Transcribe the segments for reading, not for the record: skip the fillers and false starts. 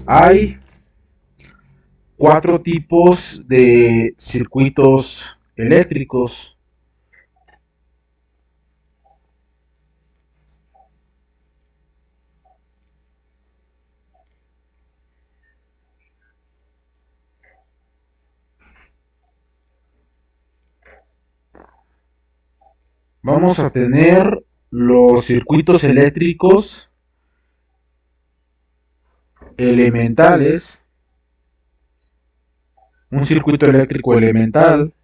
Hay cuatro tipos de circuitos eléctricos. Vamos a tener los circuitos eléctricos elementales, un circuito eléctrico elemental,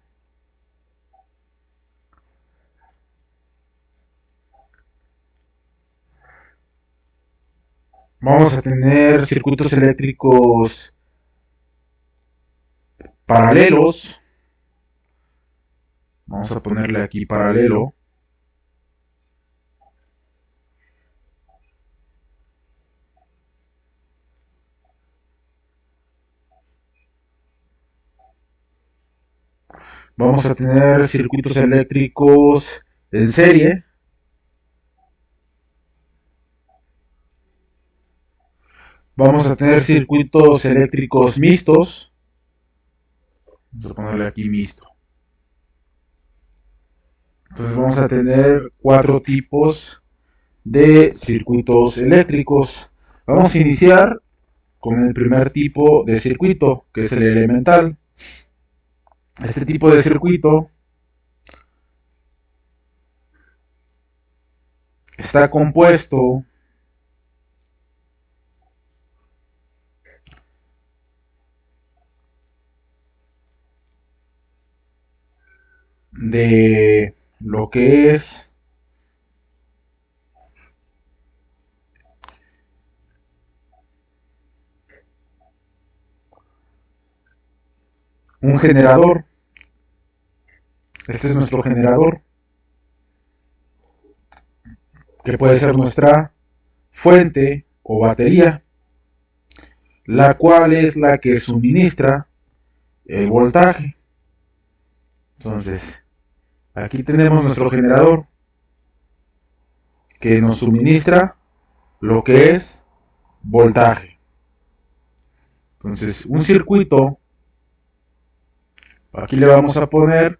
vamos a tener circuitos eléctricos paralelos, vamos a ponerle aquí paralelo, vamos a tener circuitos eléctricos en serie, vamos a tener circuitos eléctricos mixtos, vamos a ponerle aquí mixto. Entonces vamos a tener cuatro tipos de circuitos eléctricos. Vamos a iniciar con el primer tipo de circuito, que es el elemental. Este tipo de circuito está compuesto de lo que es un generador. Este es nuestro generador, que puede ser nuestra fuente o batería, la cual es la que suministra el voltaje. Entonces, aquí tenemos nuestro generador que nos suministra lo que es voltaje. Entonces, un circuito, aquí le vamos a poner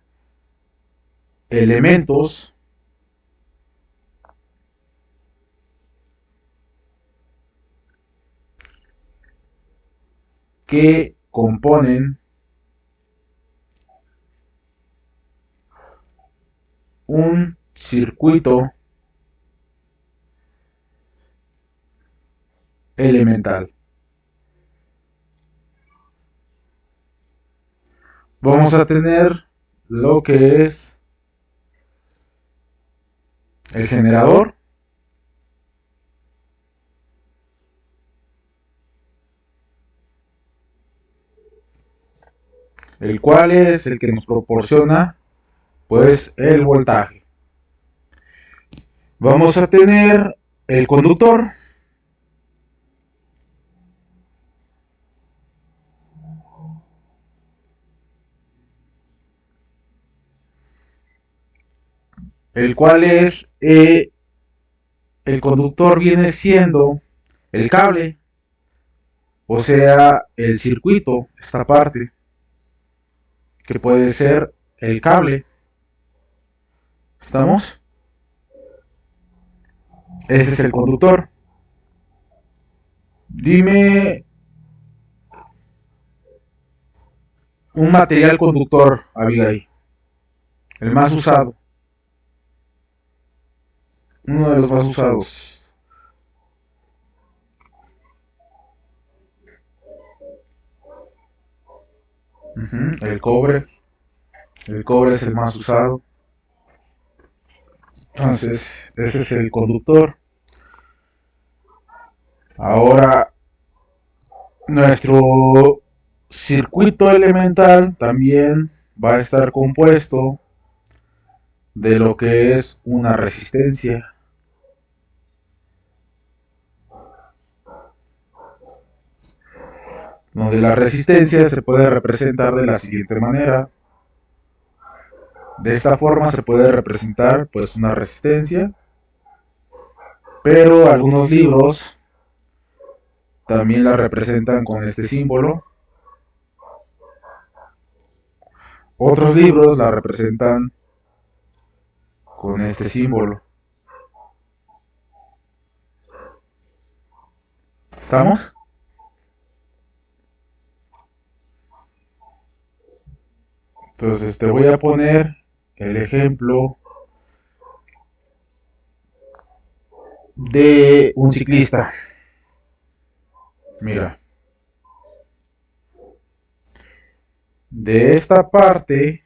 elementos que componen un circuito elemental. Vamos a tener lo que es el generador, el cual es el que nos proporciona pues el voltaje. Vamos a tener el conductor, el cual es el conductor viene siendo el cable, o sea, el circuito, esta parte, que puede ser el cable. ¿Estamos? Ese es el conductor. Dime un material conductor, Abigail, el más usado, uno de los más usados. El cobre. El cobre es el más usado. Entonces, ese es el conductor. Ahora, nuestro circuito elemental también va a estar compuesto de lo que es una resistencia, donde la resistencia se puede representar de la siguiente manera. De esta forma se puede representar pues una resistencia, pero algunos libros también la representan con este símbolo. Otros libros la representan con este símbolo. ¿Estamos? Entonces te voy a poner el ejemplo de un ciclista. Mira, de esta parte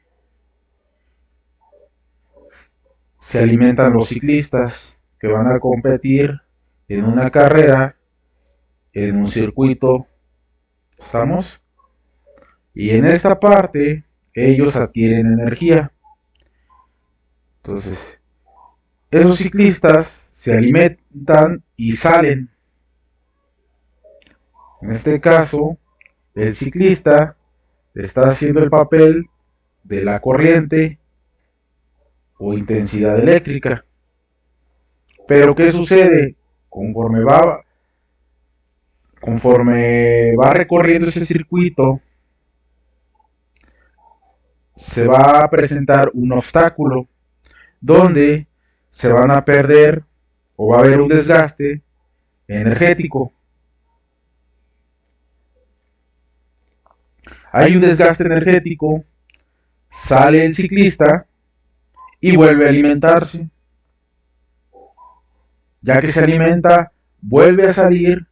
se alimentan los ciclistas que van a competir en una carrera, en un circuito. ¿Estamos? Y en esta parte ellos adquieren energía. Entonces, esos ciclistas se alimentan y salen. En este caso, el ciclista está haciendo el papel de la corriente o intensidad eléctrica. Pero ¿qué sucede? Conforme va recorriendo ese circuito, se va a presentar un obstáculo donde se van a perder o va a haber un desgaste energético. Hay un desgaste energético, sale el ciclista y vuelve a alimentarse. Ya que se alimenta, vuelve a salir,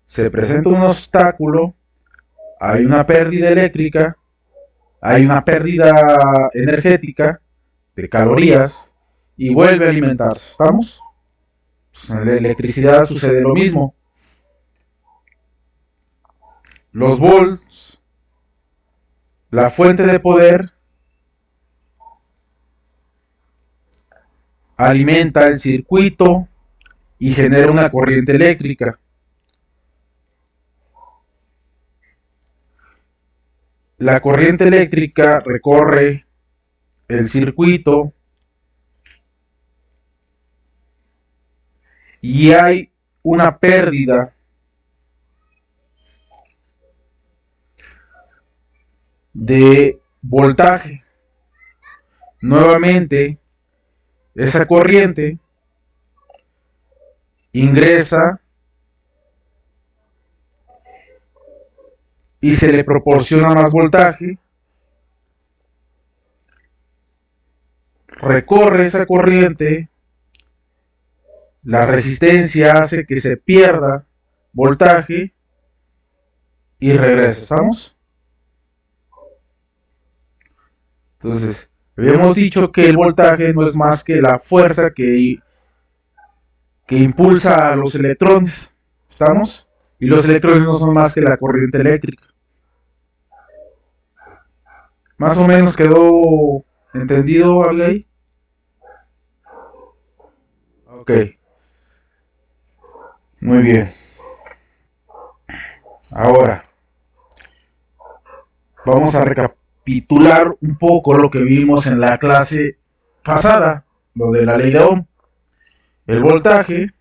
se presenta un obstáculo, hay una pérdida eléctrica, hay una pérdida energética de calorías y vuelve a alimentarse. ¿Estamos? Pues en la electricidad sucede lo mismo. Los volts, la fuente de poder, alimenta el circuito y genera una corriente eléctrica. La corriente eléctrica recorre el circuito y hay una pérdida de voltaje. Nuevamente, esa corriente ingresa y se le proporciona más voltaje, recorre esa corriente, la resistencia hace que se pierda voltaje y regresa. ¿Estamos? Entonces, habíamos dicho que el voltaje no es más que la fuerza que impulsa a los electrones. ¿Estamos? Y los electrones no son más que la corriente eléctrica. Más o menos quedó entendido, ¿ok? Ok, muy bien. Ahora, vamos a recapitular un poco lo que vimos en la clase pasada, lo de la ley de Ohm. El voltaje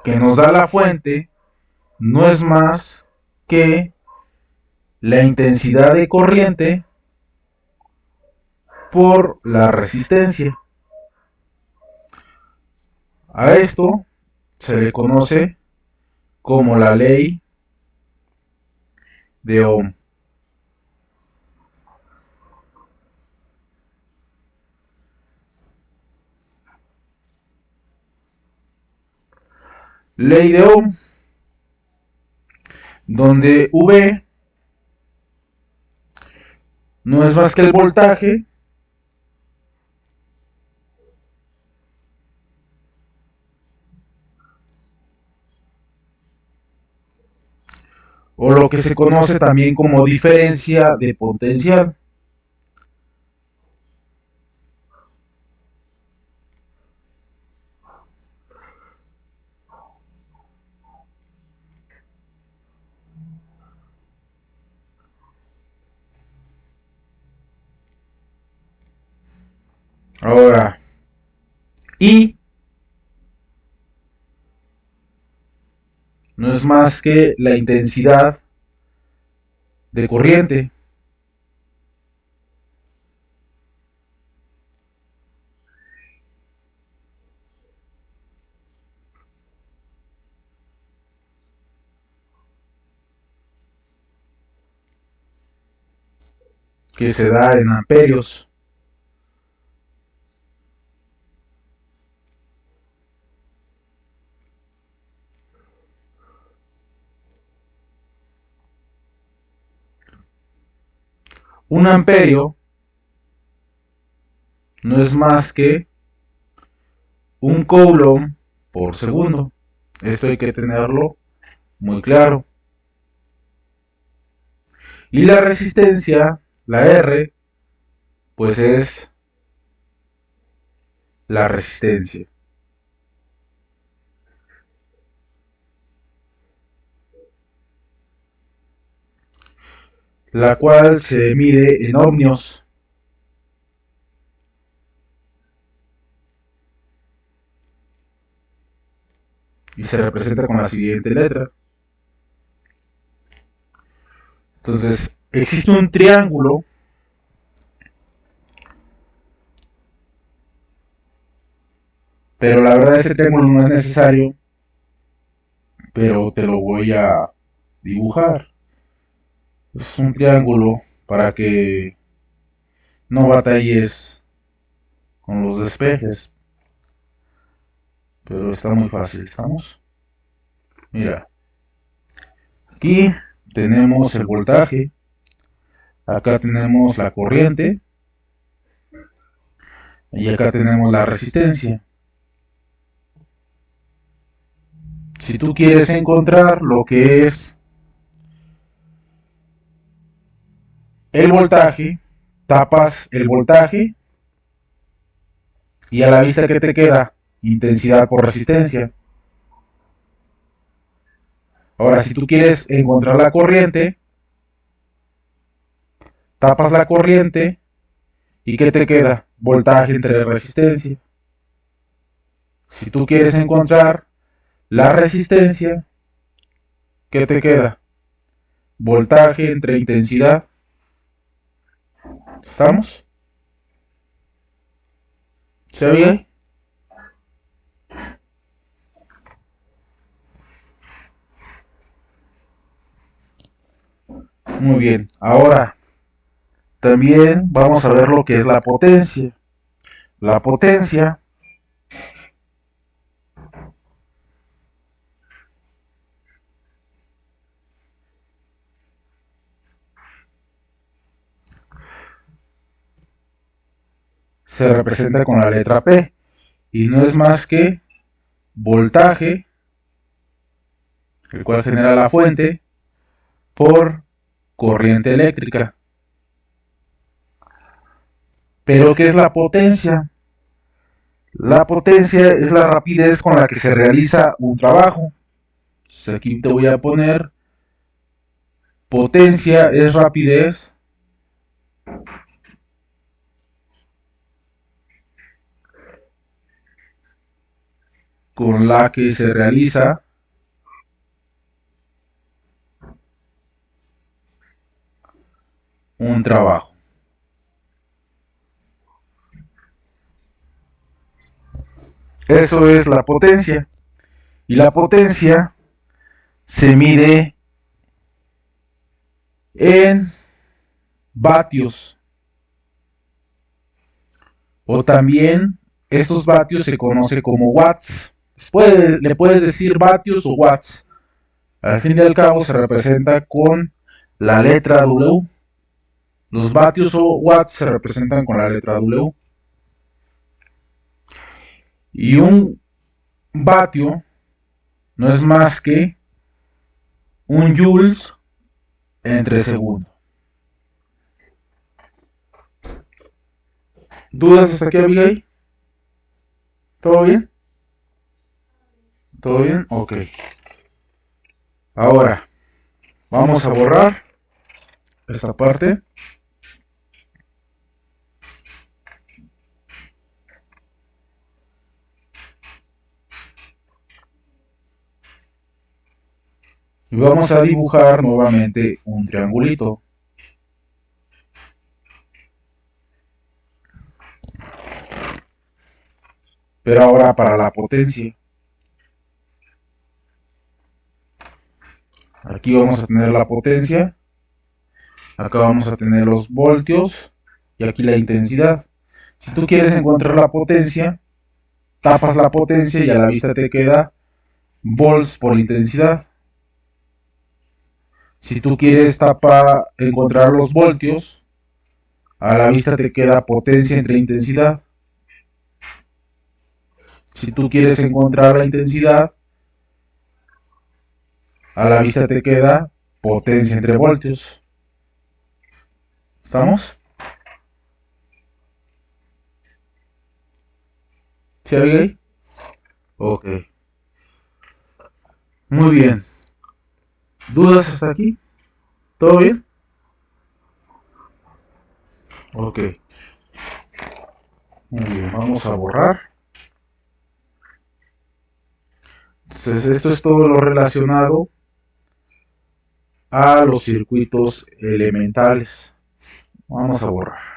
que nos da la fuente no es más que la intensidad de corriente por la resistencia. A esto se le conoce como la ley de Ohm. Ley de Ohm, donde V no es más que el voltaje o lo que se conoce también como diferencia de potencial. Ahora, I no es más que la intensidad de corriente. Que se da en amperios. Un amperio no es más que un coulomb por segundo. Esto hay que tenerlo muy claro. Y la resistencia, la R, pues es la resistencia, la cual se mide en ohmios. Y se representa con la siguiente letra. Entonces, existe un triángulo, pero la verdad ese triángulo no es necesario, pero te lo voy a dibujar. Es un triángulo para que no batalles con los despejes, pero está muy fácil, ¿estamos? Mira, aquí tenemos el voltaje, acá tenemos la corriente y acá tenemos la resistencia. Si tú quieres encontrar lo que es el voltaje, tapas el voltaje y a la vista que te queda intensidad por resistencia. Ahora, si tú quieres encontrar la corriente, tapas la corriente y ¿qué te queda? Voltaje entre resistencia. Si tú quieres encontrar la resistencia, ¿qué te queda? Voltaje entre intensidad. ¿Estamos? ¿Se oye? Muy bien. Ahora, también vamos a ver lo que es la potencia. La potencia se representa con la letra P y no es más que voltaje, el cual genera la fuente, por corriente eléctrica. Pero ¿qué es la potencia? La potencia es la rapidez con la que se realiza un trabajo. Entonces aquí te voy a poner potencia es rapidez con la que se realiza un trabajo. Eso es la potencia. Y la potencia se mide en vatios. O también estos vatios se conoce como watts. Le puedes decir vatios o watts. Al fin y al cabo se representa con la letra W. Los vatios o watts se representan con la letra W. Y un vatio no es más que un joules entre segundo. ¿Dudas hasta aquí, Abigail? ¿Todo bien? ¿Todo bien? Ok. Ahora, vamos a borrar esta parte. Y vamos a dibujar nuevamente un triangulito. Pero ahora para la potencia. Aquí vamos a tener la potencia. Acá vamos a tener los voltios. Y aquí la intensidad. Si tú quieres encontrar la potencia, tapas la potencia y a la vista te queda volts por intensidad. Si tú quieres encontrar los voltios, a la vista te queda potencia entre intensidad. Si tú quieres encontrar la intensidad, a la vista te queda potencia entre voltios. ¿Estamos? ¿Sí, Abigail? Ok. Muy bien. ¿Dudas hasta aquí? ¿Todo bien? Ok. Muy bien, vamos a borrar. Entonces, esto es todo lo relacionado a los circuitos elementales. Vamos a borrar.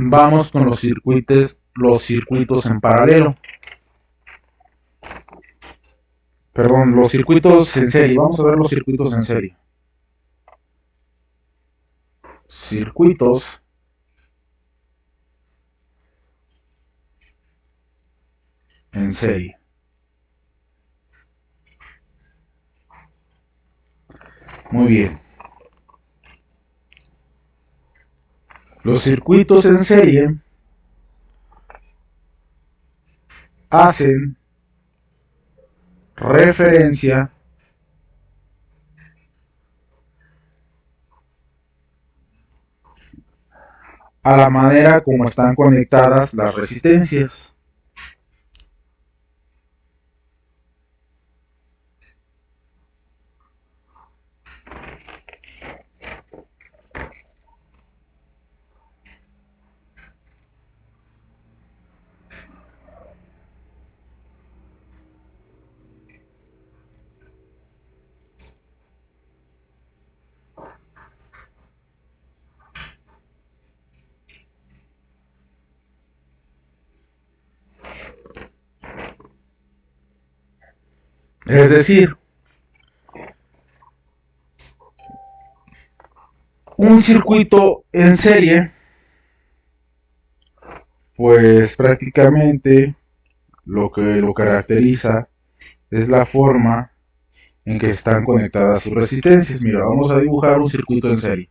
Vamos con los circuitos en paralelo. Perdón, los circuitos en serie. Vamos a ver los circuitos en serie. Circuitos en serie. Muy bien. Los circuitos en serie hacen referencia a la manera como están conectadas las resistencias. Es decir, un circuito en serie, pues prácticamente lo que lo caracteriza es la forma en que están conectadas sus resistencias. Mira, vamos a dibujar un circuito en serie.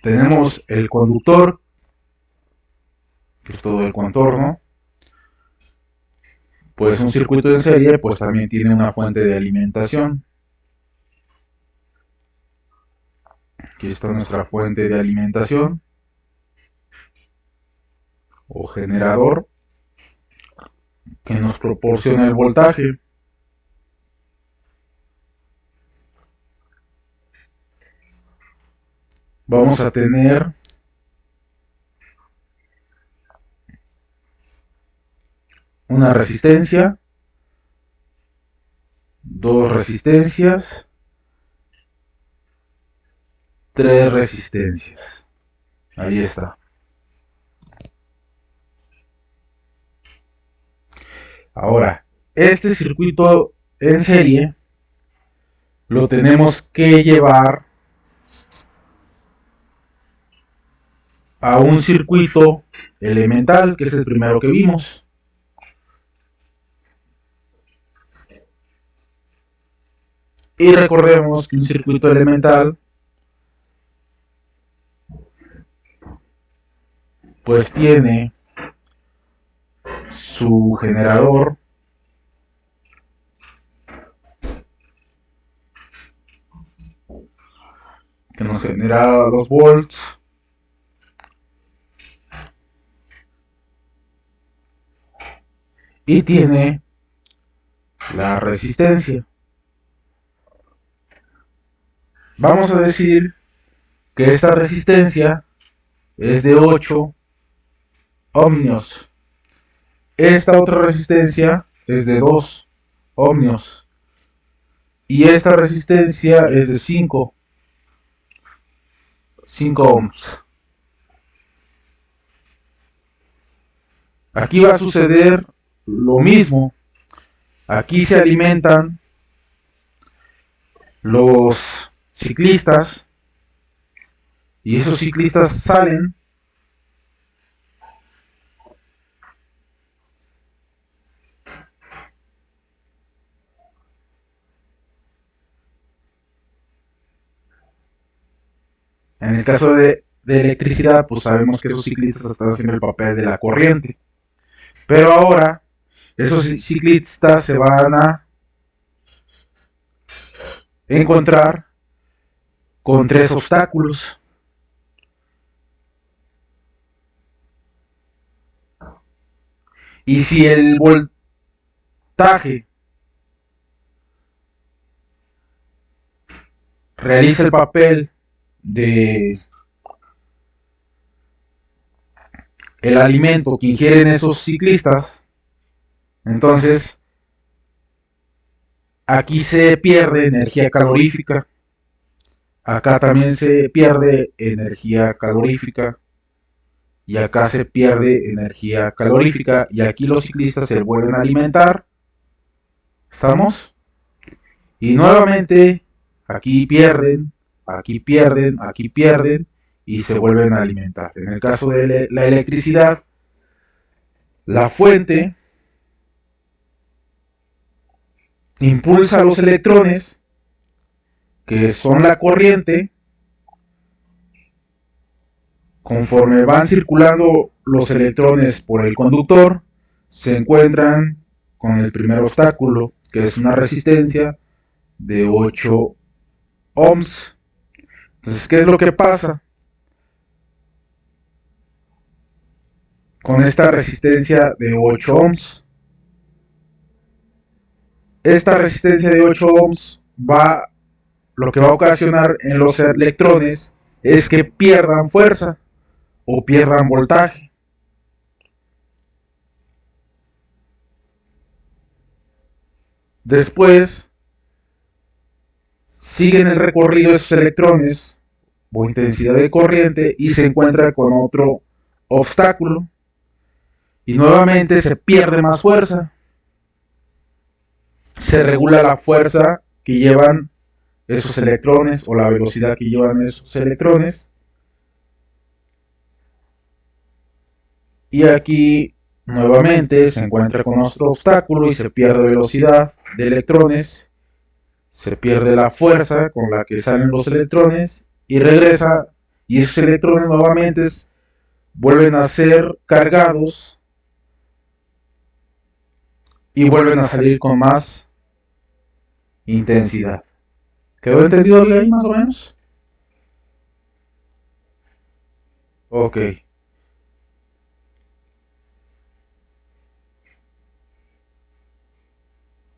Tenemos el conductor, que es todo el contorno. Pues un circuito en serie pues también tiene una fuente de alimentación. Aquí está nuestra fuente de alimentación o generador que nos proporciona el voltaje. Vamos a tener una resistencia, dos resistencias, tres resistencias. Ahí está. Ahora, este circuito en serie lo tenemos que llevar a un circuito elemental, que es el primero que vimos. Y recordemos que un circuito elemental pues tiene su generador, que nos genera los volts, y tiene la resistencia. Vamos a decir que esta resistencia es de 8 ohmios. Esta otra resistencia es de 2 ohmios. Y esta resistencia es de 5 ohms. Aquí va a suceder lo mismo. Aquí se alimentan los ciclistas y esos ciclistas salen en el caso de electricidad, pues sabemos que esos ciclistas están haciendo el papel de la corriente. Pero ahora, esos ciclistas se van a encontrar con 3 obstáculos. Y si el voltaje realiza el papel de el alimento que ingieren esos ciclistas, entonces aquí se pierde energía calorífica, acá también se pierde energía calorífica y acá se pierde energía calorífica y aquí los ciclistas se vuelven a alimentar. ¿Estamos? Y nuevamente aquí pierden, aquí pierden, aquí pierden y se vuelven a alimentar. En el caso de la electricidad, la fuente impulsa a los electrones, que son la corriente, conforme van circulando los electrones por el conductor, se encuentran con el primer obstáculo, que es una resistencia de 8 ohms. Entonces, ¿qué es lo que pasa con esta resistencia de 8 ohms? Esta resistencia de 8 ohms lo que va a ocasionar en los electrones es que pierdan fuerza o pierdan voltaje. Después siguen el recorrido de esos electrones o intensidad de corriente y se encuentra con otro obstáculo y nuevamente se pierde más fuerza. Se regula la fuerza que llevan esos electrones o la velocidad que llevan esos electrones. Y aquí nuevamente se encuentra con otro obstáculo y se pierde velocidad de electrones, se pierde la fuerza con la que salen los electrones y regresa, y esos electrones nuevamente vuelven a ser cargados y vuelven a salir con más intensidad. ¿Quedó entendido ahí más o menos? Ok.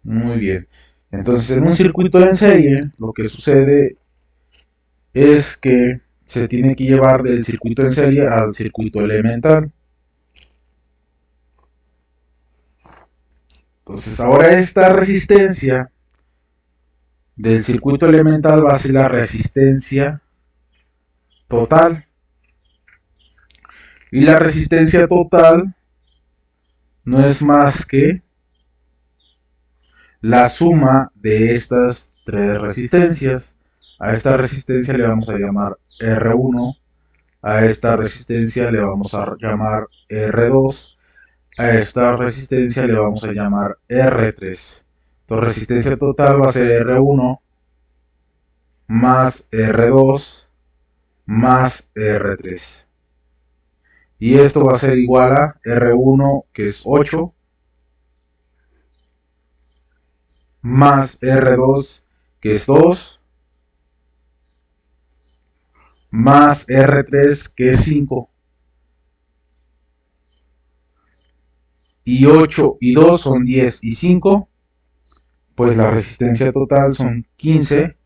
Muy bien. Entonces, en un circuito en serie, lo que sucede es que se tiene que llevar del circuito en serie al circuito elemental. Entonces, ahora esta resistencia del circuito elemental va a ser la resistencia total. Y la resistencia total no es más que la suma de estas 3 resistencias. A esta resistencia le vamos a llamar R1, a esta resistencia le vamos a llamar R2, a esta resistencia le vamos a llamar R3. Entonces resistencia total va a ser R1 más R2 más R3. Y esto va a ser igual a R1, que es 8, más R2, que es 2, más R3, que es 5. y 8 y 2 son 10 y 5, pues la resistencia total son 15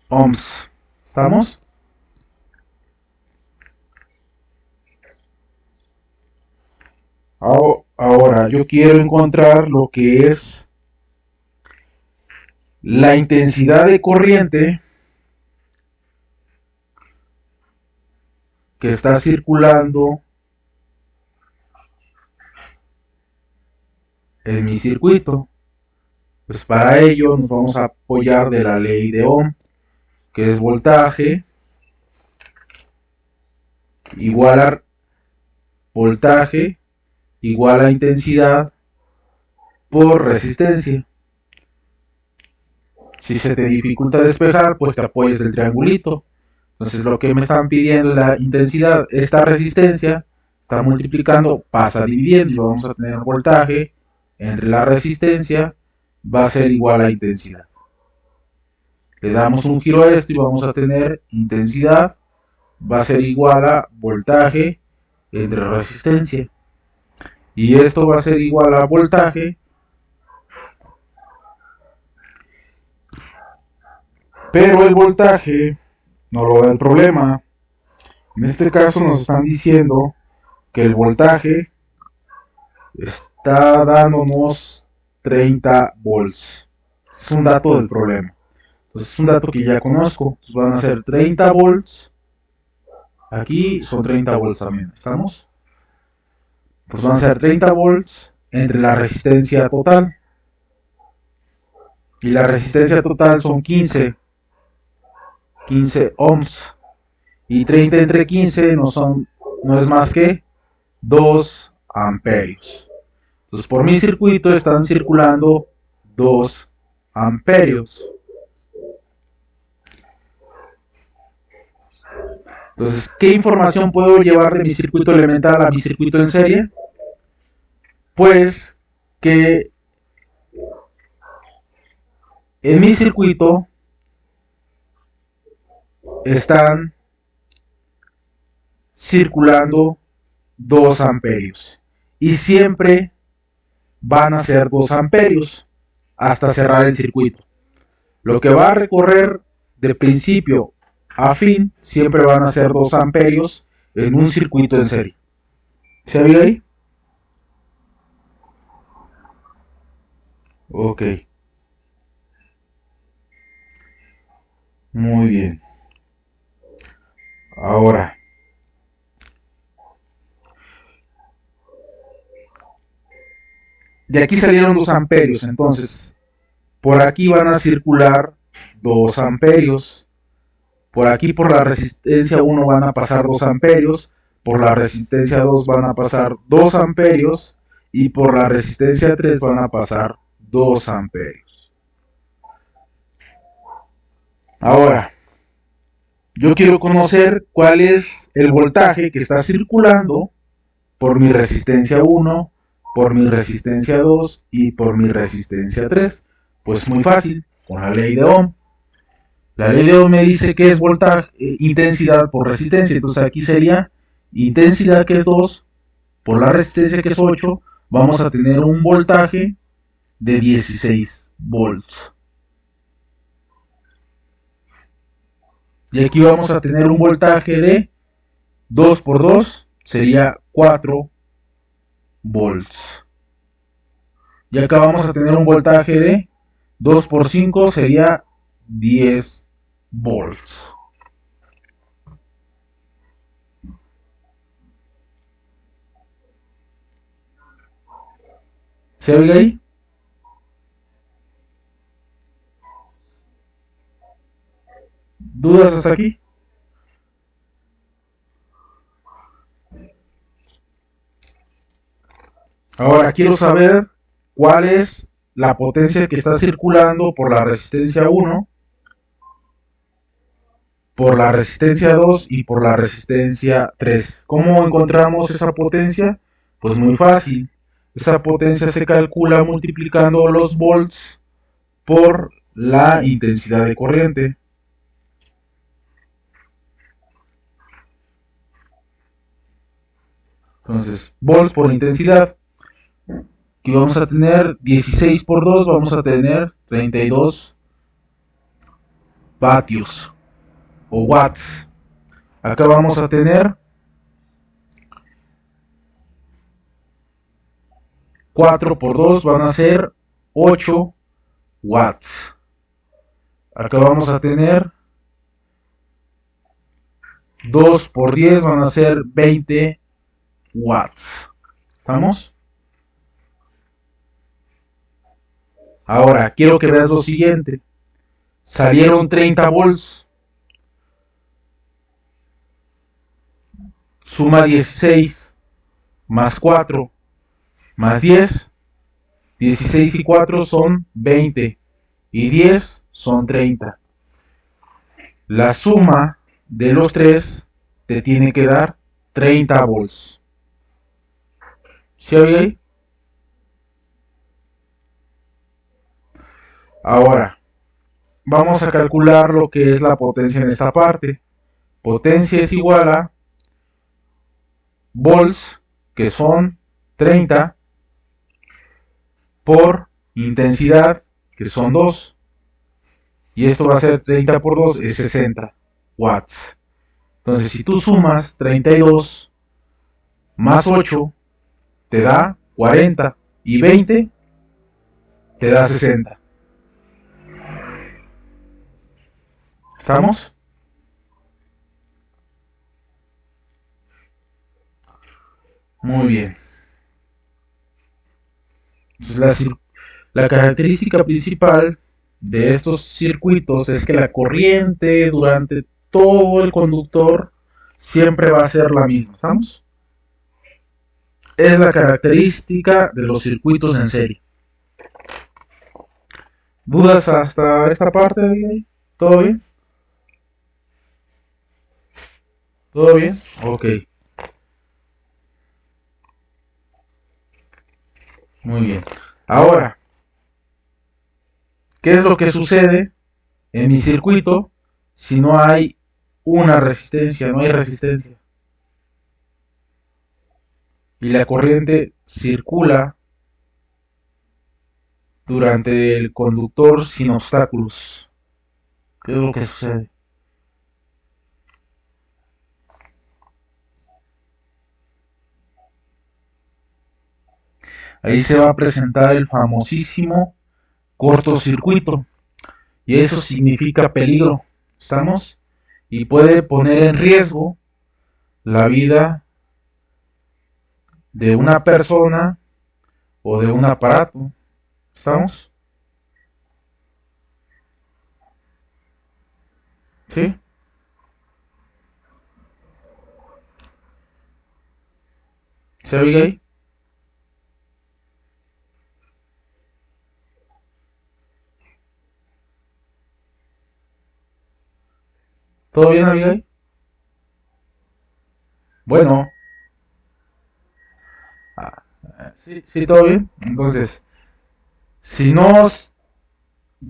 ohms. ¿Estamos? Ahora yo quiero encontrar lo que es la intensidad de corriente que está circulando en mi circuito. Pues para ello nos vamos a apoyar de la ley de Ohm, que es voltaje igual a voltaje igual a intensidad por resistencia. Si se te dificulta despejar, pues te apoyas del triangulito. Entonces lo que me están pidiendo es la intensidad. Esta resistencia está multiplicando, pasa dividiendo y vamos a tener voltaje entre la resistencia, va a ser igual a intensidad. Le damos un giro a esto y vamos a tener intensidad va a ser igual a voltaje entre resistencia. Y esto va a ser igual a voltaje pero el voltaje no lo da el problema. En este caso nos están diciendo que el voltaje está dándonos 30 volts. Es un dato del problema. Entonces es un dato que ya conozco. Entonces van a ser 30 volts. Aquí son 30 volts también. ¿Estamos? Pues van a ser 30 volts entre la resistencia total. Y la resistencia total son 15 ohms. Y 30 entre 15 no es más que 2 amperios. Entonces por mi circuito están circulando 2 amperios. Entonces, ¿qué información puedo llevar de mi circuito elemental a mi circuito en serie? Pues que en mi circuito están circulando 2 amperios y siempre van a ser 2 amperios hasta cerrar el circuito. Lo que va a recorrer de principio a fin siempre van a ser 2 amperios en un circuito en serie. ¿Se ve ahí? Ok. Muy bien. Ahora, de aquí salieron 2 amperios, entonces por aquí van a circular 2 amperios. Por aquí por la resistencia 1 van a pasar 2 amperios, por la resistencia 2 van a pasar 2 amperios y por la resistencia 3 van a pasar 2 amperios. Ahora, yo quiero conocer cuál es el voltaje que está circulando por mi resistencia 1, por mi resistencia 2 y por mi resistencia 3. Pues muy fácil, con la ley de Ohm. La ley de Ohm me dice que es voltaje, intensidad por resistencia. Entonces aquí sería intensidad que es 2 por la resistencia que es 8. Vamos a tener un voltaje de 16 volts. Y aquí vamos a tener un voltaje de 2 por 2 sería 4 volts. Y acá vamos a tener un voltaje de 2 por 5 sería 10 volts. ¿Se oye ahí? ¿Dudas hasta aquí? Ahora quiero saber cuál es la potencia que está circulando por la resistencia 1, por la resistencia 2 y por la resistencia 3. ¿Cómo encontramos esa potencia? Pues muy fácil. Esa potencia se calcula multiplicando los volts por la intensidad de corriente. Entonces, volts por intensidad. Aquí vamos a tener 16 por 2, vamos a tener 32 vatios o watts. Acá vamos a tener 4 por 2, van a ser 8 watts. Acá vamos a tener 2 por 10, van a ser 20 watts. ¿Estamos? Ahora, quiero que veas lo siguiente. Salieron 30 volts. Suma 16 más 4 más 10. 16 y 4 son 20. Y 10 son 30. La suma de los 3 te tiene que dar 30 volts. ¿Sí oye ahí? Ahora, vamos a calcular lo que es la potencia en esta parte. Potencia es igual a volts, que son 30, por intensidad, que son 2. Y esto va a ser 30 por 2, es 60 watts. Entonces, si tú sumas 32 más 8, te da 40. Y 20 te da 60. ¿Estamos? Muy bien. Entonces, la característica principal de estos circuitos es que la corriente durante todo el conductor siempre va a ser la misma. ¿Estamos? Es la característica de los circuitos en serie. ¿Dudas hasta esta parte? ¿Todo bien? ¿Todo bien? Ok. Muy bien. Ahora, ¿qué es lo que sucede en mi circuito si no hay una resistencia, no hay resistencia? Y la corriente circula durante el conductor sin obstáculos. ¿Qué es lo que sucede? Ahí se va a presentar el famosísimo cortocircuito. Y eso significa peligro. ¿Estamos? Y puede poner en riesgo la vida de una persona o de un aparato. ¿Estamos? ¿Sí? ¿Se oye ahí? ¿Todo bien, Abigail? Bueno, sí, sí, todo bien. Entonces, si no,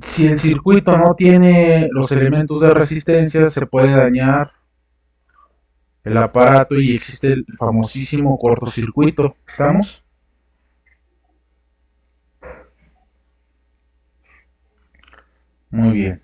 si el circuito no tiene los elementos de resistencia, se puede dañar el aparato y existe el famosísimo cortocircuito. ¿Estamos? Muy bien.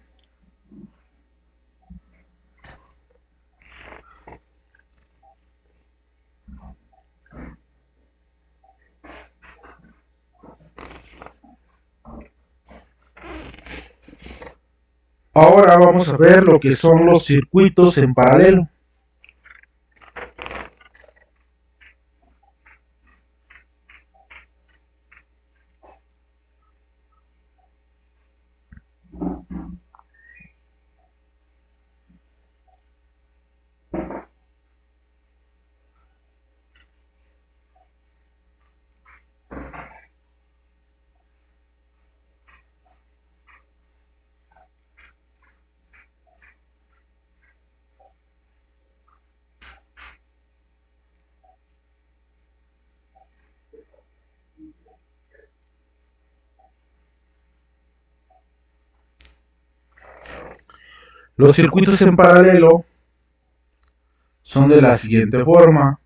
Ahora vamos a ver lo que son los circuitos en paralelo. Los circuitos en paralelo son de la siguiente forma.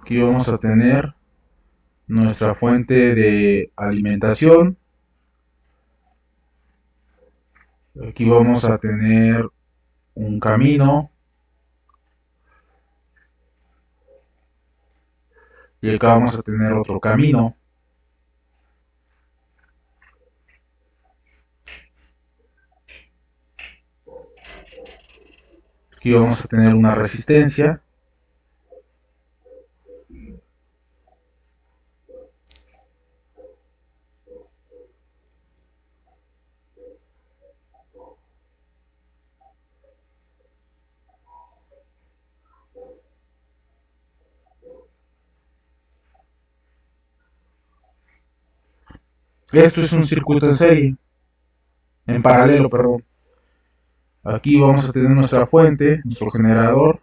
Aquí vamos a tener nuestra fuente de alimentación. Aquí vamos a tener un camino. Y acá vamos a tener otro camino. Aquí vamos a tener una resistencia. Esto es un circuito en serie, en paralelo, perdón. Aquí vamos a tener nuestra fuente, nuestro generador.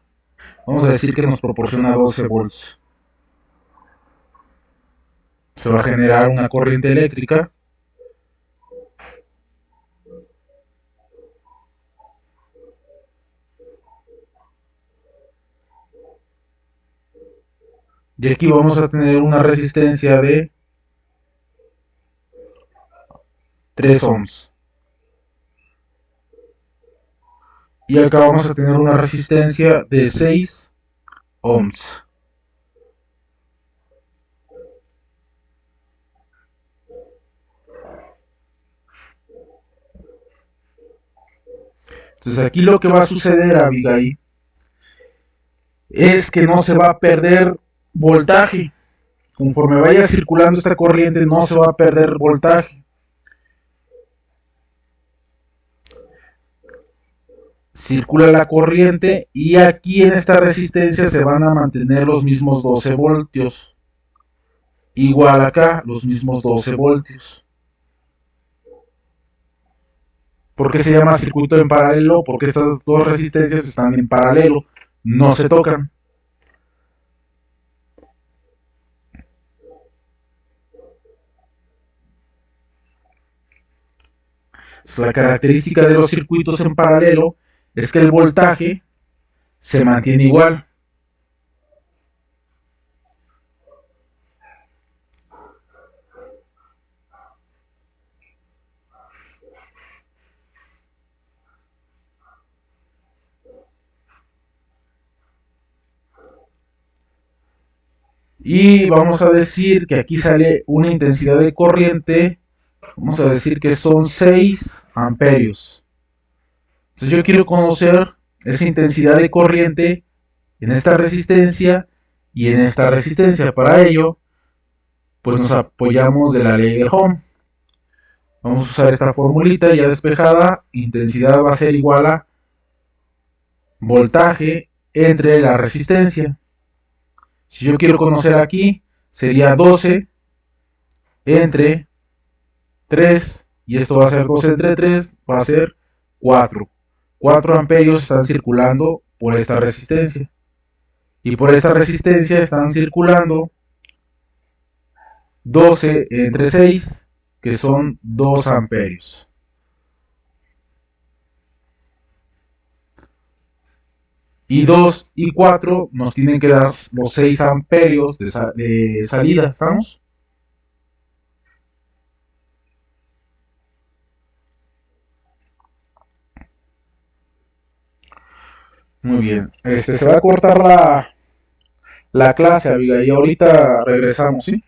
Vamos a decir que nos proporciona 12 volts. Se va a generar una corriente eléctrica. Y aquí vamos a tener una resistencia de 3 ohms. Y acá vamos a tener una resistencia de 6 ohms. Entonces aquí lo que va a suceder, Abigail, es que no se va a perder voltaje. Conforme vaya circulando esta corriente, no se va a perder voltaje. Circula la corriente y aquí en esta resistencia se van a mantener los mismos 12 voltios. Igual acá, los mismos 12 voltios. ¿Por qué se llama circuito en paralelo? Porque estas dos resistencias están en paralelo, no se tocan. La característica de los circuitos en paralelo es que el voltaje se mantiene igual. Y vamos a decir que aquí sale una intensidad de corriente, vamos a decir que son 6 amperios. Entonces yo quiero conocer esa intensidad de corriente en esta resistencia y en esta resistencia. Para ello, pues nos apoyamos de la ley de Ohm. Vamos a usar esta formulita ya despejada. Intensidad va a ser igual a voltaje entre la resistencia. Si yo quiero conocer aquí, sería 12 entre 3, y esto va a ser 12 entre 3, va a ser 4. 4 amperios están circulando por esta resistencia. Y por esta resistencia están circulando 12 entre 6, que son 2 amperios. Y 2 y 4 nos tienen que dar los 6 amperios de salida, ¿estamos? Muy bien. Se va a cortar la clase, amiga, y ahorita regresamos, ¿sí?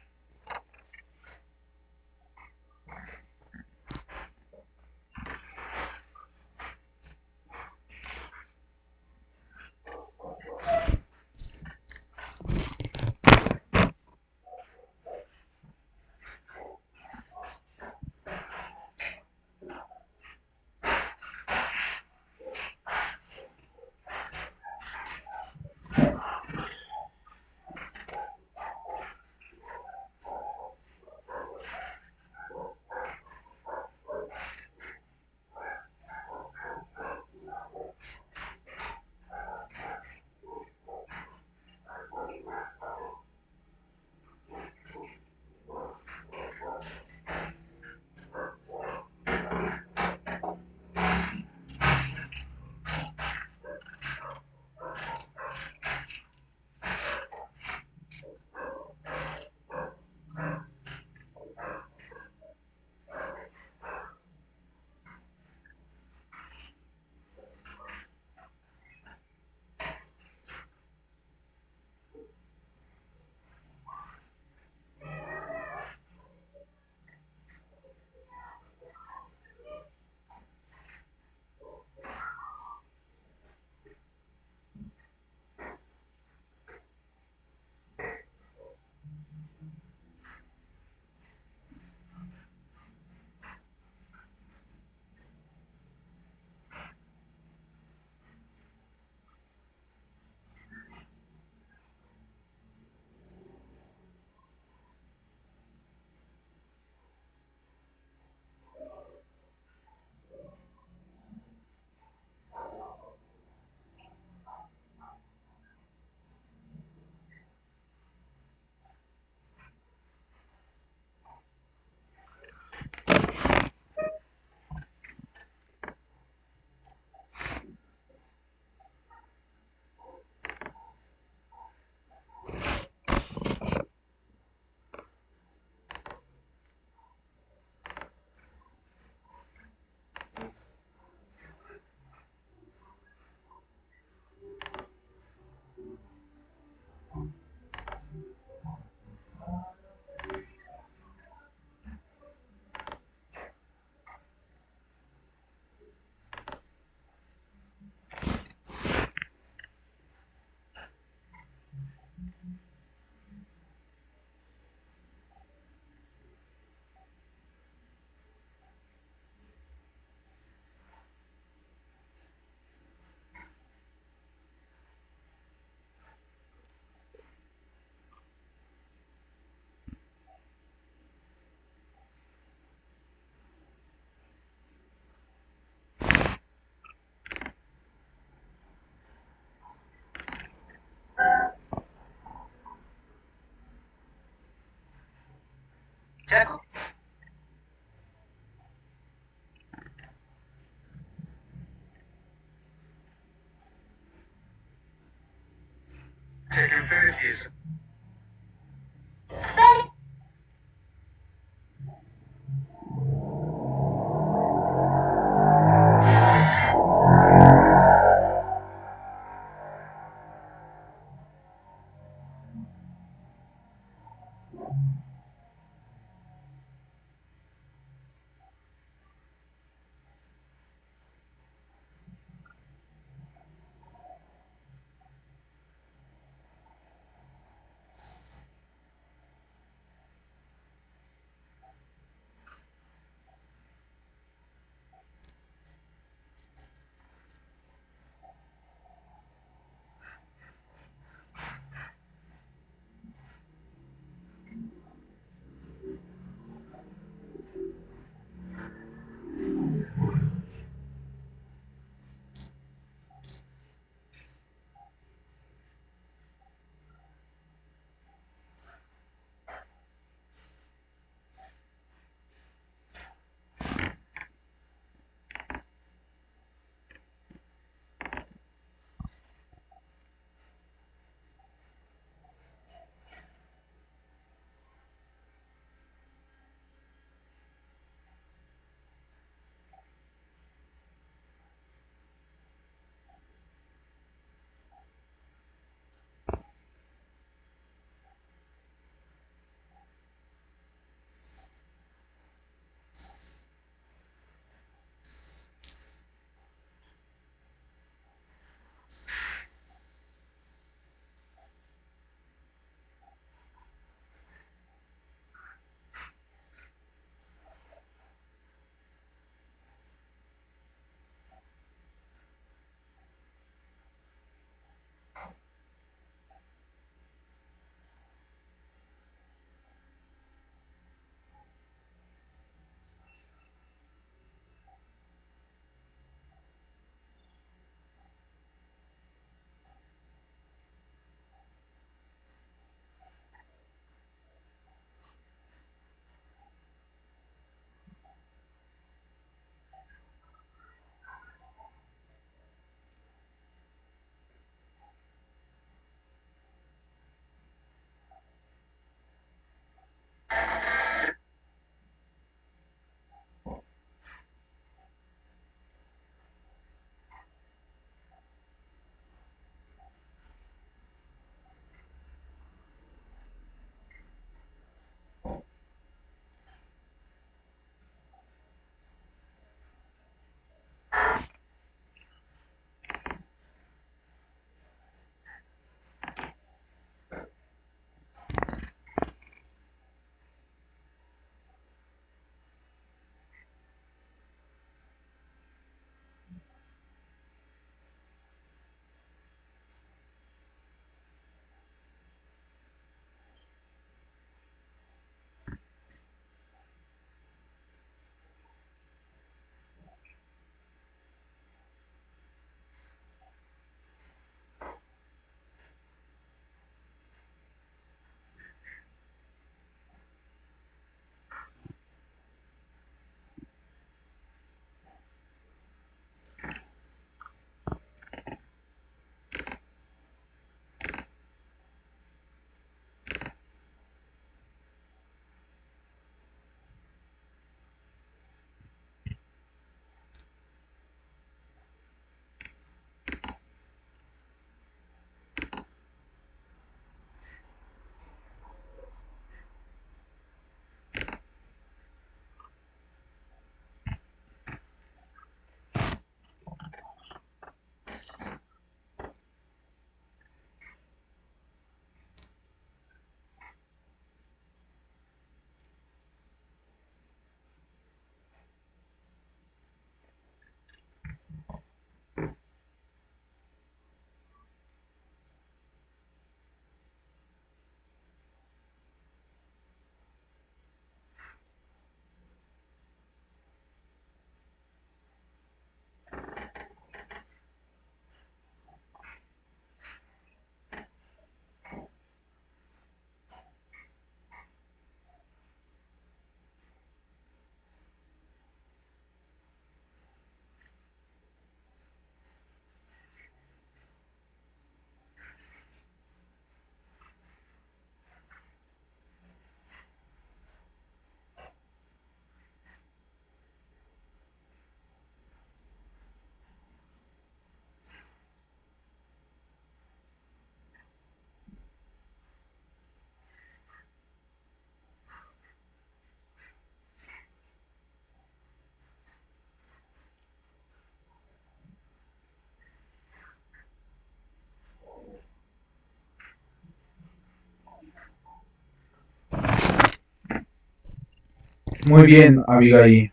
Muy bien, Abigail.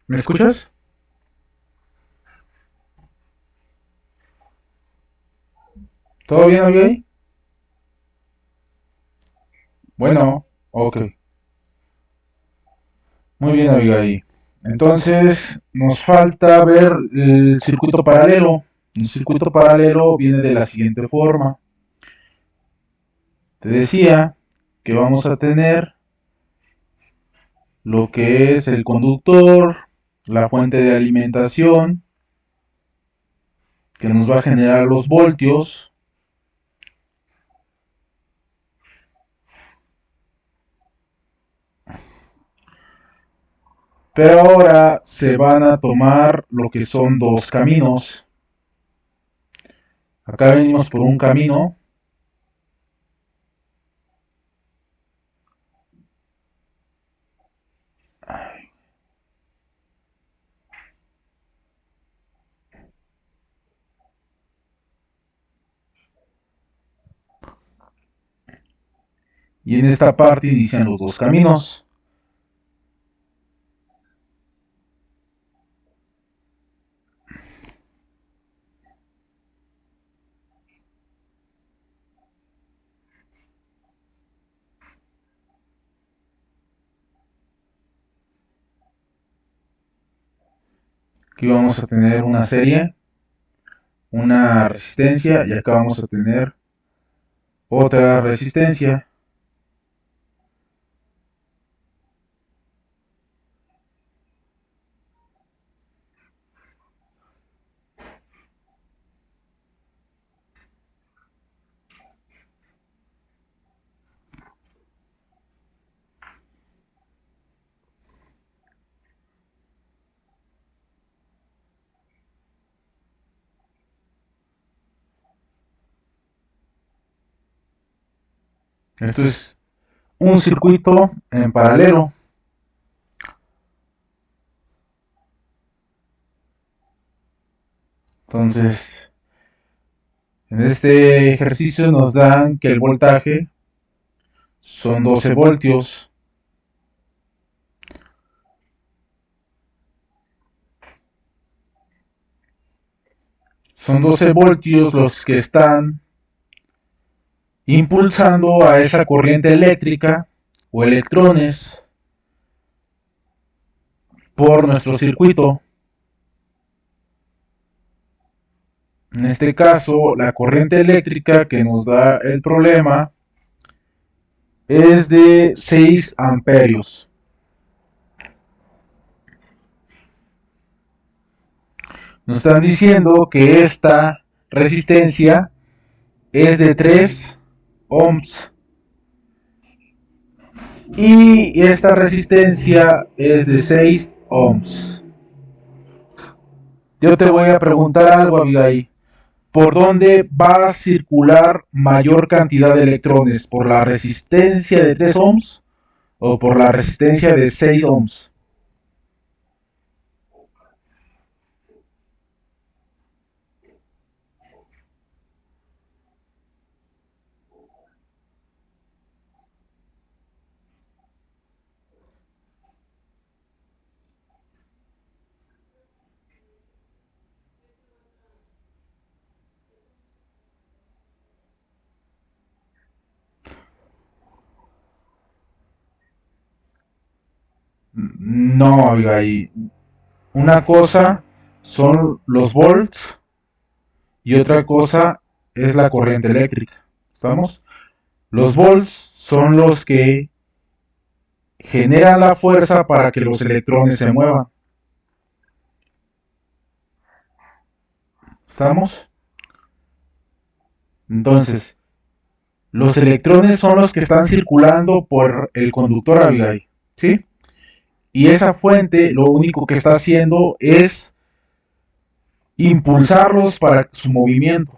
¿Me escuchas? ¿Todo bien, Abigail? Bueno, ok. Muy bien, Abigail. Entonces, nos falta ver el circuito paralelo. El circuito paralelo viene de la siguiente forma. Te decía que vamos a tener lo que es el conductor, la fuente de alimentación, que nos va a generar los voltios. Pero ahora se van a tomar lo que son dos caminos. Acá venimos por un camino y en esta parte inician los dos caminos. Aquí vamos a tener una serie, una resistencia y acá vamos a tener otra resistencia. Esto es un circuito en paralelo. Entonces, en este ejercicio nos dan que el voltaje son 12 voltios. Son 12 voltios los que están impulsando a esa corriente eléctrica o electrones por nuestro circuito. En este caso, la corriente eléctrica que nos da el problema es de 6 amperios. Nos están diciendo que esta resistencia es de 3 ohms y esta resistencia es de 6 ohms. Yo te voy a preguntar algo, Abigail. ¿Por dónde va a circular mayor cantidad de electrones? ¿Por la resistencia de 3 ohms o por la resistencia de 6 ohms? No, Abigail. Una cosa son los volts y otra cosa es la corriente eléctrica. ¿Estamos? Los volts son los que generan la fuerza para que los electrones se muevan. ¿Estamos? Entonces, los electrones son los que están circulando por el conductor, Abigail. ¿Sí? Y esa fuente lo único que está haciendo es impulsarlos para su movimiento.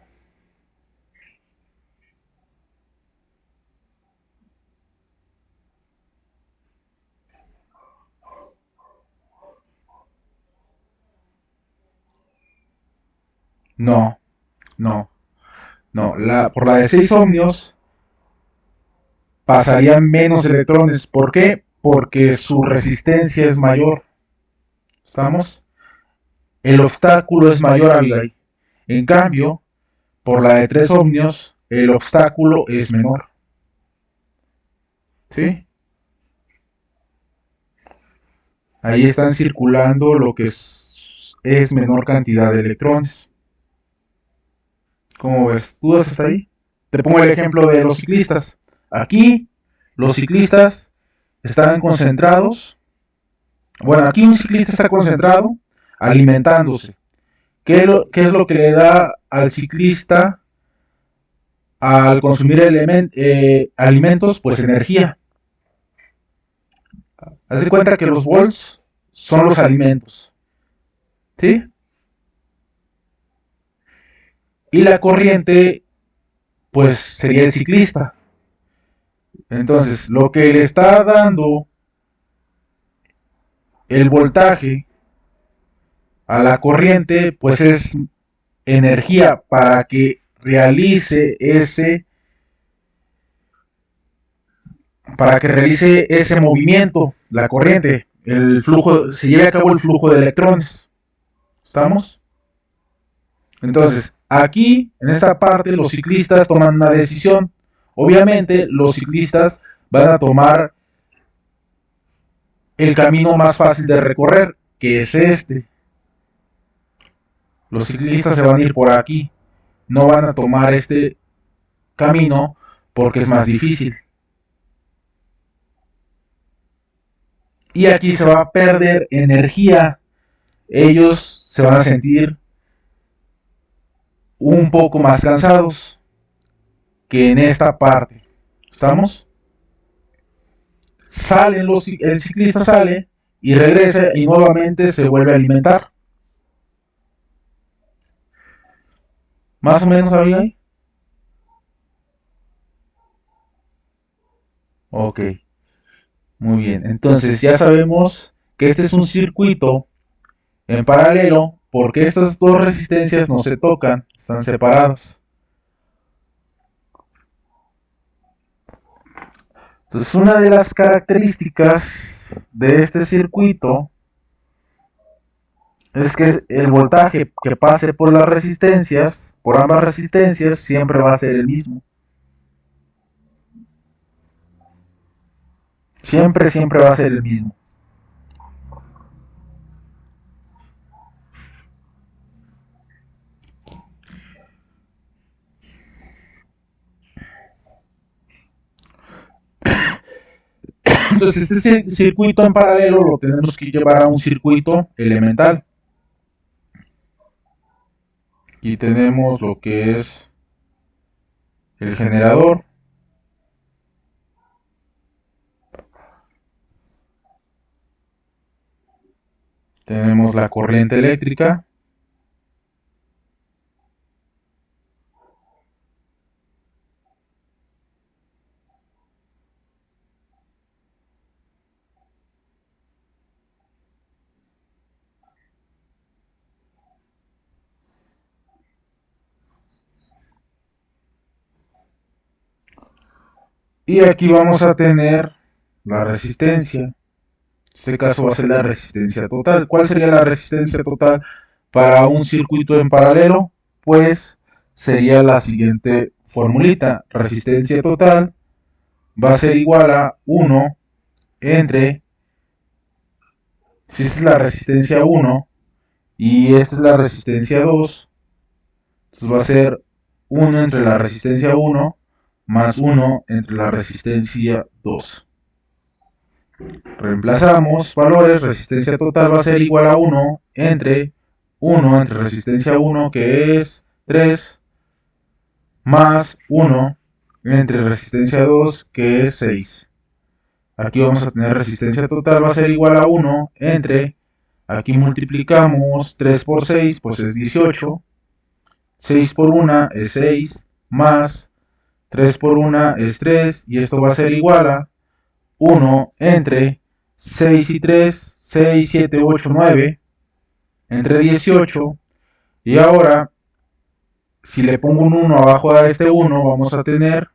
No, no, no. Por la de 6 ohmios pasarían menos electrones. ¿Por qué? porque su resistencia es mayor. ¿Estamos? El obstáculo es mayor, Abigail. En cambio, por la de 3 ohmios, el obstáculo es menor. ¿Sí? Ahí están circulando lo que es menor cantidad de electrones. ¿Cómo ves? ¿Dudas hasta ahí? Te pongo el ejemplo de los ciclistas. Aquí, los ciclistas están concentrados. Bueno, aquí un ciclista está concentrado alimentándose. ¿Qué es lo que le da al ciclista al consumir alimentos? Pues energía. Haz de cuenta que los volts son los alimentos. ¿Sí? Y la corriente, pues sería el ciclista. Entonces, lo que le está dando el voltaje a la corriente, pues es energía para que realice ese movimiento, la corriente, el flujo, se lleve a cabo el flujo de electrones. ¿Estamos? Entonces, aquí, en esta parte, los ciclistas toman una decisión. Obviamente, los ciclistas van a tomar el camino más fácil de recorrer, que es este. Los ciclistas se van a ir por aquí, no van a tomar este camino porque es más difícil. Y aquí se va a perder energía. Ellos se van a sentir un poco más cansados que en esta parte. ¿Estamos? El ciclista sale y regresa y nuevamente se vuelve a alimentar. ¿Más o menos había ahí? Ok, muy bien. Entonces ya sabemos que este es un circuito en paralelo porque estas dos resistencias no se tocan, están separadas. Entonces una de las características de este circuito es que el voltaje que pase por las resistencias, por ambas resistencias, siempre va a ser el mismo. Siempre va a ser el mismo. Entonces este circuito en paralelo lo tenemos que llevar a un circuito elemental. Aquí tenemos lo que es el generador. Tenemos la corriente eléctrica. Y aquí vamos a tener la resistencia. En este caso va a ser la resistencia total. ¿Cuál sería la resistencia total para un circuito en paralelo? Pues sería la siguiente formulita. Resistencia total va a ser igual a 1 entre, si esta es la resistencia 1 y esta es la resistencia 2, entonces va a ser 1 entre la resistencia 1 más 1 entre la resistencia 2. Reemplazamos valores, resistencia total va a ser igual a 1 entre resistencia 1 que es 3 más 1 entre resistencia 2 que es 6. Aquí vamos a tener resistencia total va a ser igual a 1 entre, aquí multiplicamos 3 por 6 pues es 18, 6 por 1 es 6 más 3 por 1 es 3 y esto va a ser igual a 1 entre 6 y 3, 6, 7, 8, 9, entre 18, y ahora, si le pongo un 1 abajo de este 1, vamos a tener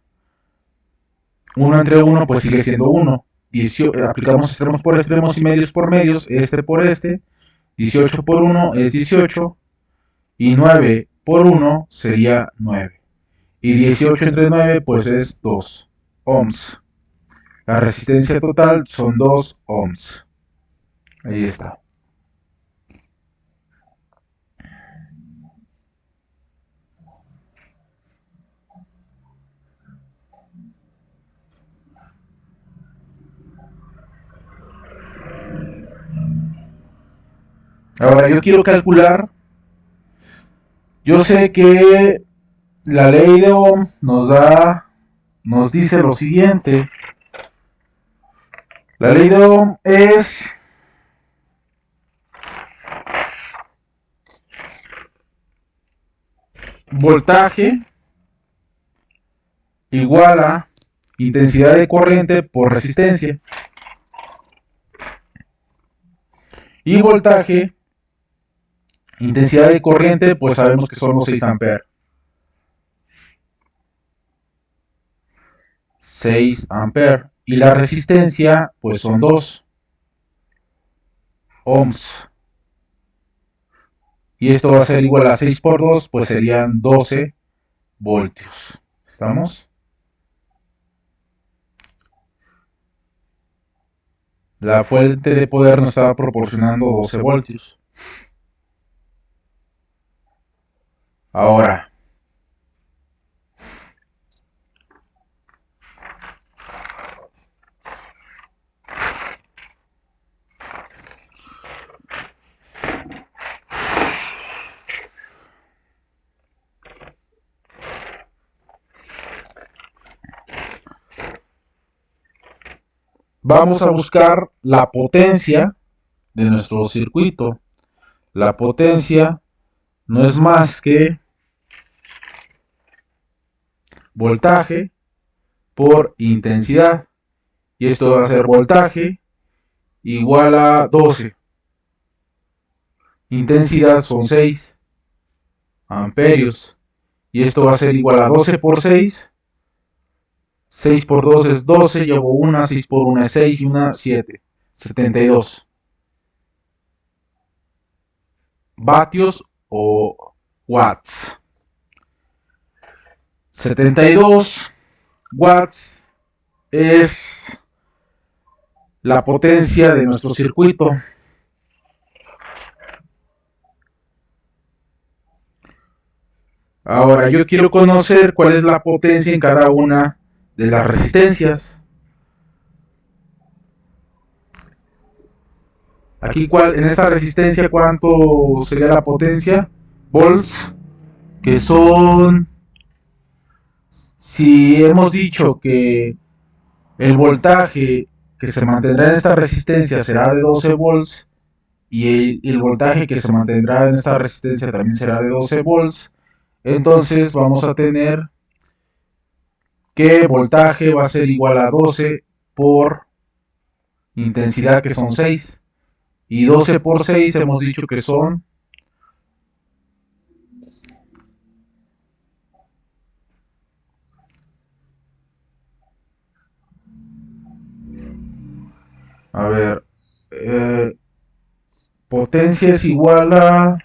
1 entre 1, pues sigue siendo 1, aplicamos extremos por extremos y medios por medios, este por este, 18 por 1 es 18, y 9 por 1 sería 9. Y 18 entre 9 pues es 2 ohms. La resistencia total son 2 ohms. Ahí está. Ahora yo quiero calcular. Yo sé que la ley de Ohm nos dice lo siguiente. La ley de Ohm es voltaje igual a intensidad de corriente por resistencia. Y voltaje, intensidad de corriente, pues sabemos que son los 6 amperes. 6 amperes. Y la resistencia, pues son 2 ohms. Y esto va a ser igual a 6 por 2, pues serían 12 voltios. ¿Estamos? La fuente de poder nos estaba proporcionando 12 voltios. Ahora, vamos a buscar la potencia de nuestro circuito. La potencia no es más que voltaje por intensidad. Y esto va a ser voltaje igual a 12. Intensidad son 6 amperios. Y esto va a ser igual a 12 por 6. 6 por 2 es 12, llevo una, 6 por 1 es 6 y una 7. 72 vatios o watts. 72 watts es la potencia de nuestro circuito. Ahora yo quiero conocer cuál es la potencia en cada una de las resistencias. Aquí en esta resistencia, ¿cuánto sería la potencia? Volts, que son, si hemos dicho que el voltaje que se mantendrá en esta resistencia será de 12 volts y el voltaje que se mantendrá en esta resistencia también será de 12 volts, entonces vamos a tener que voltaje va a ser igual a 12 por intensidad, que son 6. Y 12 por 6 hemos dicho que son 'potencia es igual a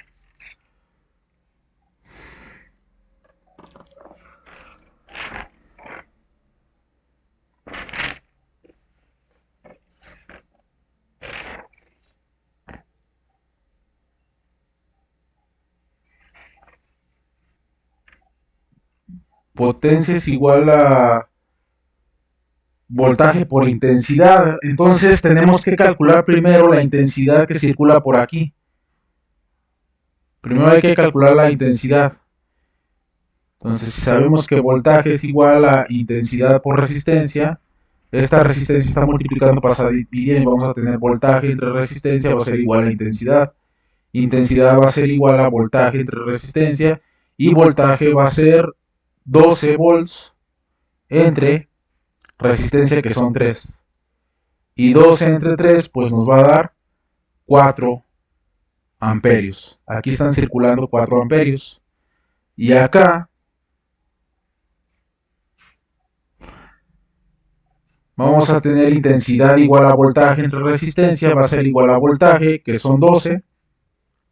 potencia es igual a voltaje por intensidad. Entonces tenemos que calcular primero la intensidad que circula por aquí. Primero hay que calcular la intensidad. Entonces, si sabemos que voltaje es igual a intensidad por resistencia, esta resistencia está multiplicando para dividir y vamos a tener voltaje entre resistencia va a ser igual a intensidad. Intensidad va a ser igual a voltaje entre resistencia y voltaje va a ser 12 volts entre resistencia, que son 3. Y 12 entre 3 pues nos va a dar 4 amperios. Aquí están circulando 4 amperios. Y acá Vamos a tener intensidad igual a voltaje entre resistencia, va a ser igual a voltaje, que son 12,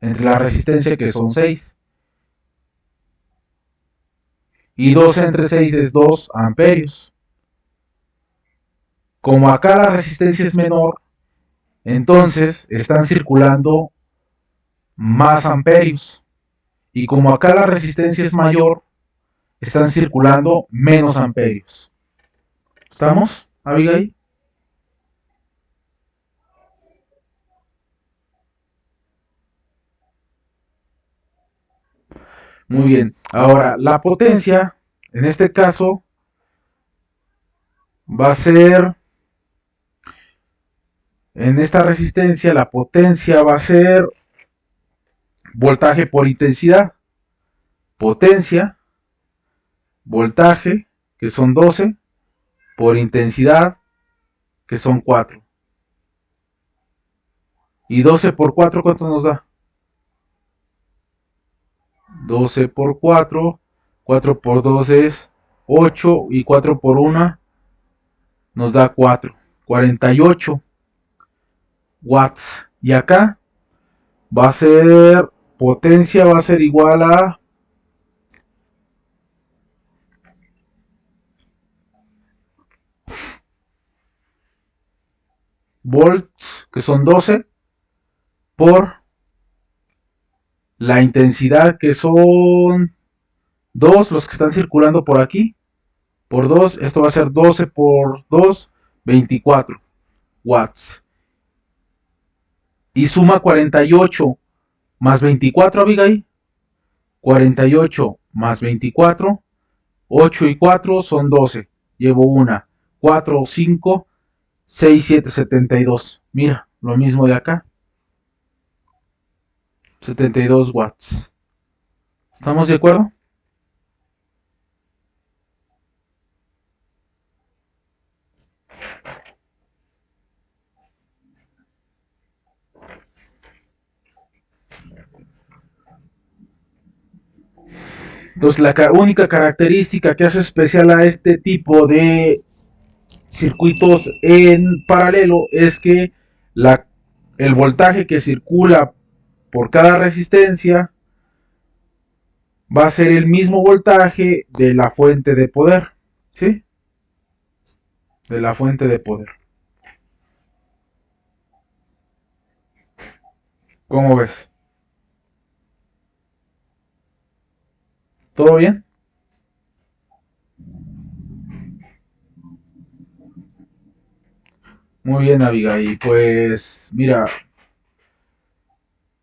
entre la resistencia, que son 6. Y 12 entre 6 es 2 amperios. Como acá la resistencia es menor, entonces están circulando más amperios. Y como acá la resistencia es mayor, están circulando menos amperios. ¿Estamos, Abigail? Muy bien. Ahora, la potencia, en este caso, va a ser, en esta resistencia, la potencia va a ser voltaje por intensidad. Potencia, voltaje, que son 12, por intensidad, que son 4. Y 12 por 4, ¿cuánto nos da? 12 por 4, 4 por 2 es 8 y 4 por 1 nos da 4, 48 watts. Y acá va a ser, potencia va a ser igual a volts, que son 12, por la intensidad, que son 2, los que están circulando por aquí, por 2, esto va a ser 12 por 2, 24 watts. Y suma 48 más 24, Abigail. 48 más 24, 8 y 4 son 12. Llevo una, 4, 5, 6, 7, 72. Mira, lo mismo de acá. 72 watts. ¿Estamos de acuerdo? Entonces la única característica que hace especial a este tipo de circuitos en paralelo es que el voltaje que circula por cada resistencia va a ser el mismo voltaje de la fuente de poder, ¿sí? De la fuente de poder. ¿Cómo ves? ¿Todo bien? Muy bien, Abigail. Pues mira,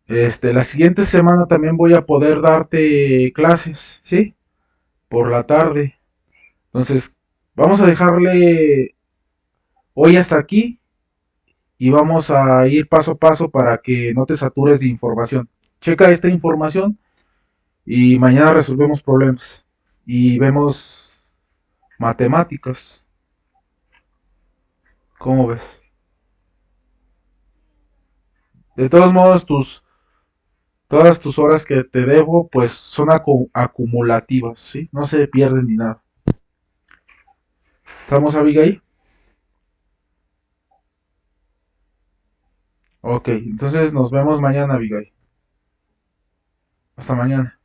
la siguiente semana también voy a poder darte clases, ¿sí? Por la tarde. Entonces, vamos a dejarle hoy hasta aquí y vamos a ir paso a paso para que no te satures de información. Checa esta información y mañana resolvemos problemas y vemos matemáticas. ¿Cómo ves? De todos modos, todas tus horas que te debo, pues son acumulativas, ¿sí? No se pierden ni nada. ¿Estamos, Abigail? Ok, entonces nos vemos mañana, Abigail. Hasta mañana.